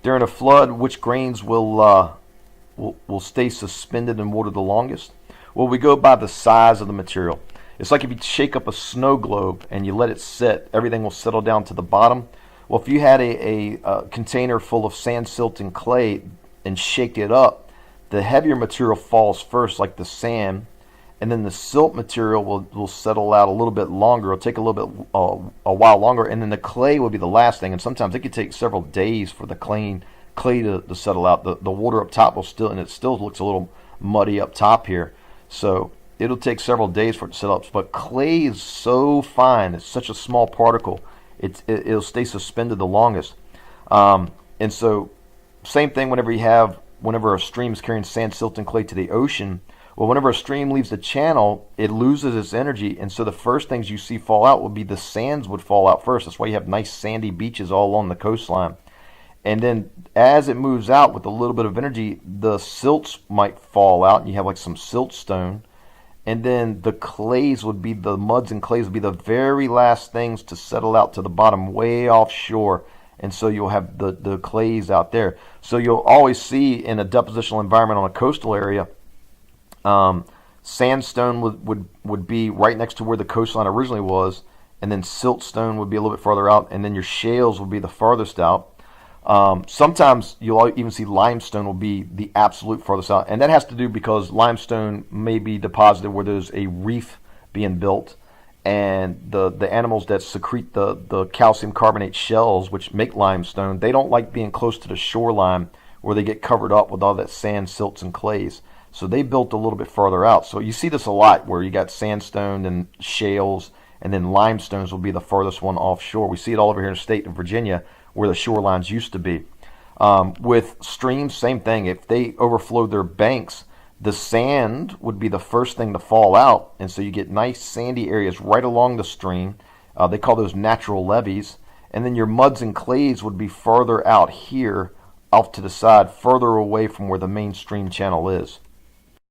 During a flood, which grains will stay suspended in water the longest? Well, we go by the size of the material. It's like if you shake up a snow globe and you let it sit, everything will settle down to the bottom. Well, if you had a container full of sand, silt, and clay and shake it up, the heavier material falls first, like the sand, and then the silt material will settle out a little bit longer. It'll take a little bit a while longer, and then the clay will be the last thing. And sometimes it could take several days for the clay to settle out. The water up top will still, and it still looks a little muddy up top here. So it'll take several days for it to settle up. But clay is so fine; it's such a small particle. It'll stay suspended the longest. And so, same thing whenever a stream is carrying sand, silt, and clay to the ocean. Well, whenever a stream leaves the channel, it loses its energy, and so the first things you see fall out would be the sands would fall out first. That's why you have nice sandy beaches all along the coastline. And then as it moves out with a little bit of energy, the silts might fall out, and you have like some siltstone. And then the muds and clays would be the very last things to settle out to the bottom, way offshore. And so you'll have the clays out there. So you'll always see in a depositional environment on a coastal area, sandstone would be right next to where the coastline originally was, and then siltstone would be a little bit farther out, and then your shales would be the farthest out. Sometimes you'll even see limestone will be the absolute farthest out, and that has to do because limestone may be deposited where there's a reef being built, and the animals that secrete the calcium carbonate shells, which make limestone, they don't like being close to the shoreline where they get covered up with all that sand, silts, and clays. So they built a little bit farther out. So you see this a lot where you got sandstone and shales, and then limestones will be the farthest one offshore. We see it all over here in the state of Virginia where the shorelines used to be. With streams, same thing. If they overflow their banks, the sand would be the first thing to fall out. And so you get nice sandy areas right along the stream. They call those natural levees. And then your muds and clays would be further out here off to the side, further away from where the main stream channel is.